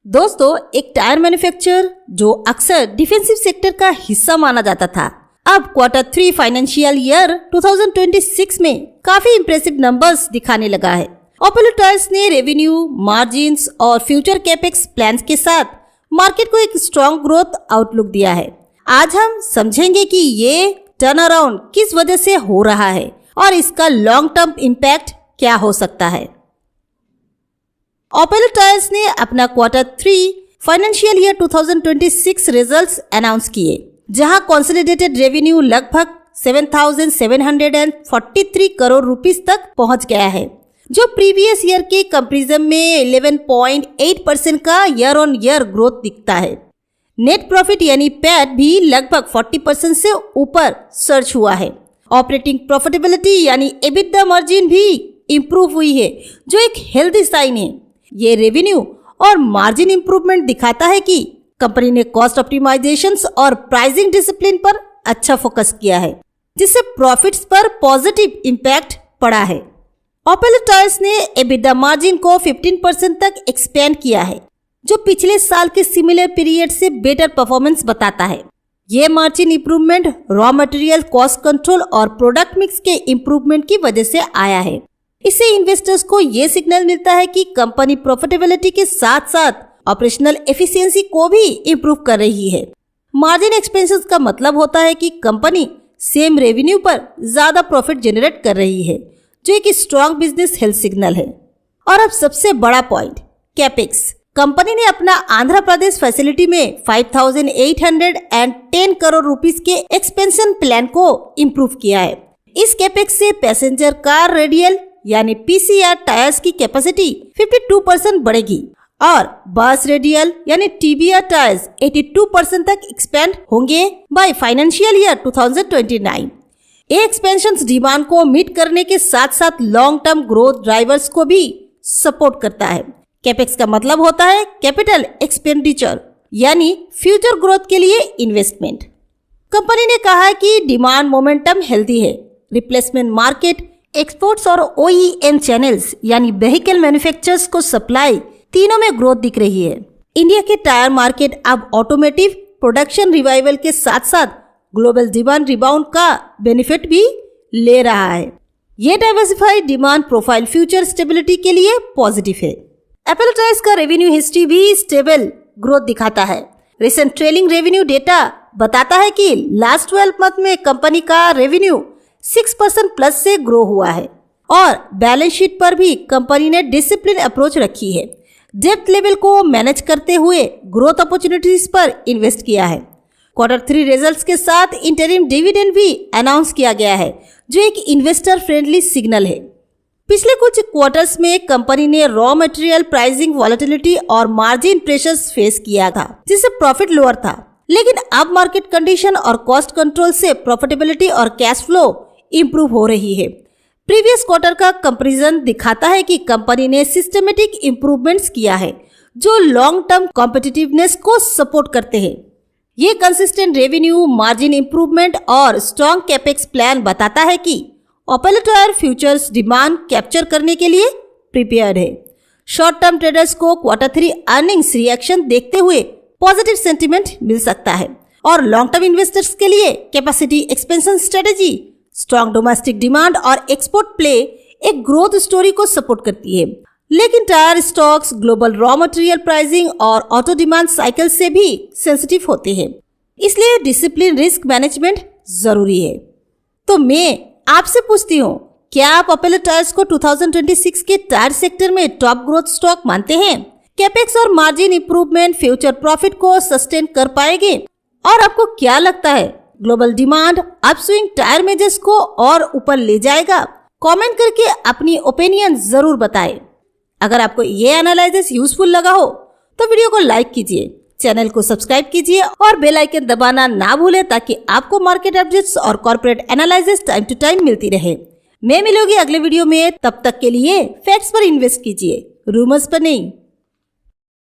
दोस्तों, एक tyre manufacturer जो अक्सर डिफेंसिव सेक्टर का हिस्सा माना जाता था, अब Q3 फाइनेंशियल ईयर 2026 में काफी इम्प्रेसिव नंबर्स दिखाने लगा है। अपोलो टायर्स ने रेवेन्यू, मार्जिन्स और फ्यूचर कैपेक्स प्लान्स के साथ मार्केट को एक स्ट्रॉन्ग ग्रोथ आउटलुक दिया है। आज हम समझेंगे कि ये टर्न अराउंड किस वजह से हो रहा है और इसका लॉन्ग टर्म इम्पैक्ट क्या हो सकता है। अपोलो टायर्स ने अपना Q3 financial year 2026 results announce किए, जहां कंसोलिडेटेड रेवेन्यू लगभग 7,743 करोड़ रुपीस तक पहुंच गया है, जो प्रीवियस ईयर के कंपैरिजन में 11.8% का ईयर ऑन ईयर ग्रोथ दिखता है। नेट प्रॉफिट यानी पैट भी लगभग 40% से ऊपर सर्ज हुआ है। ऑपरेटिंग प्रॉफिटेबिलिटी यानी एबिटडा मार्जिन भी इम्प्रूव हुई है, जो एक हेल्दी साइन है। ये रेवेन्यू और मार्जिन इम्प्रूवमेंट दिखाता है कि कंपनी ने कॉस्ट ऑप्टिमाइजेशंस और प्राइसिंग डिसिप्लिन पर अच्छा फोकस किया है, जिससे प्रॉफिट्स पर पॉजिटिव इम्पैक्ट पड़ा है। अपोलो टायर्स ने एबिटडा मार्जिन को 15% तक एक्सपेंड किया है, जो पिछले साल के सिमिलर पीरियड से बेटर परफॉर्मेंस बताता है। ये margin improvement raw material cost control और प्रोडक्ट मिक्स के इम्प्रूवमेंट की वजह से आया है। इससे इन्वेस्टर्स को ये सिग्नल मिलता है कि कंपनी प्रॉफिटेबिलिटी के साथ साथ ऑपरेशनल एफिशिएंसी को भी इम्प्रूव कर रही है। मार्जिन एक्सपेंशन का मतलब होता है कि कंपनी सेम रेवेन्यू पर ज्यादा प्रॉफिट जनरेट कर रही है, जो एक स्ट्रॉन्ग बिजनेस हेल्थ सिग्नल है। और अब सबसे बड़ा पॉइंट, कैपेक्स। कंपनी ने अपना आंध्र प्रदेश फैसिलिटी में 5,810 करोड़ रुपीस के एक्सपेंशन प्लान को इम्प्रूव किया है। इस कैपेक्स से पैसेंजर कार रेडियल यानी PCR टायर्स की कैपेसिटी 52% बढ़ेगी और बस रेडियल यानी TBR टायर्स 82% तक एक्सपेंड होंगे बाय फाइनेंशियल ईयर 2029। ये एक्सपेंशन डिमांड को मीट करने के साथ साथ लॉन्ग टर्म ग्रोथ ड्राइवर्स को भी सपोर्ट करता है। कैपेक्स का मतलब होता है कैपिटल एक्सपेंडिचर यानी फ्यूचर ग्रोथ के लिए इन्वेस्टमेंट। कंपनी ने कहा है कि डिमांड मोमेंटम हेल्दी है। रिप्लेसमेंट मार्केट, एक्सपोर्ट्स और OEM चैनल्स यानी व्हीकल मैन्युफैक्चरर्स को सप्लाई तीनों में ग्रोथ दिख रही है। इंडिया के टायर मार्केट अब ऑटोमेटिव प्रोडक्शन रिवाइवल के साथ साथ ग्लोबल डिमांड रिबाउंड का बेनिफिट भी ले रहा है। ये diversified demand profile future stability के लिए पॉजिटिव है। अपोलो टायर्स का रेवेन्यू हिस्ट्री भी स्टेबल ग्रोथ दिखाता है। रिसेंट ट्रेलिंग रेवेन्यू डेटा बताता है कि लास्ट 12 मंथ में कंपनी का रेवेन्यू 6% प्लस से ग्रो हुआ है और बैलेंस शीट पर भी कंपनी ने डिसिप्लिन अप्रोच रखी है। डेब्ट लेवल को मैनेज करते हुए ग्रोथ अपॉर्चुनिटीज पर इन्वेस्ट किया है। Q3 रिजल्ट्स के साथ इंटरिम डिविडेंड भी अनाउंस किया गया है, जो एक इन्वेस्टर फ्रेंडली सिग्नल है। पिछले कुछ क्वार्टर्स में कंपनी ने रॉ मटेरियल प्राइसिंग वॉलेटिलिटी और मार्जिन प्रेशर्स फेस किया था, जिससे प्रॉफिट लोअर था। लेकिन अब मार्केट कंडीशन और कॉस्ट कंट्रोल से प्रॉफिटेबिलिटी और कैश फ्लो इम्प्रूव हो रही है। प्रीवियस क्वार्टर का कंपैरिजन दिखाता है कि कंपनी ने सिस्टमेटिक इम्प्रूवमेंट्स किया है, जो लॉन्ग टर्म कॉम्पिटिटिवनेस को सपोर्ट करते हैं। ये कंसिस्टेंट रेवेन्यू, मार्जिन इम्प्रूवमेंट और स्ट्रॉन्ग कैपेक्स प्लान बताता है कि Apollo tyre futures demand capture करने के लिए प्रिपेयर्ड है। शॉर्ट टर्म ट्रेडर्स को Q3 अर्निंग्स रिएक्शन देखते हुए पॉजिटिव सेंटिमेंट मिल सकता है और लॉन्ग टर्म इन्वेस्टर्स के लिए capacity expansion strategy, strong domestic demand और एक्सपोर्ट प्ले एक ग्रोथ स्टोरी को सपोर्ट करती है। लेकिन tyre stocks global raw material pricing और ऑटो डिमांड साइकिल से भी सेंसिटिव होते हैं, इसलिए डिसिप्लिन रिस्क मैनेजमेंट जरूरी है। तो मैं आपसे पूछती हूँ, क्या आप अपोलो टायर्स को 2026 के टायर सेक्टर में टॉप ग्रोथ स्टॉक मानते हैं? कैपेक्स और मार्जिन इंप्रूवमेंट फ्यूचर प्रॉफिट को सस्टेन कर पाएंगे? और आपको क्या लगता है, global demand upswing tyre measures को और ऊपर ले जाएगा? कमेंट करके अपनी ओपिनियन जरूर बताएं। अगर आपको ये एनालिसिस यूजफुल लगा हो तो वीडियो को लाइक कीजिए, चैनल को सब्सक्राइब कीजिए और बेल आइकन दबाना ना भूलें, ताकि आपको मार्केट अपडेट्स और corporate analysis time to time मिलती रहे। मैं मिलूंगी अगले वीडियो में, तब तक के लिए फैक्ट्स पर इन्वेस्ट कीजिए, रूमर्स पर नहीं।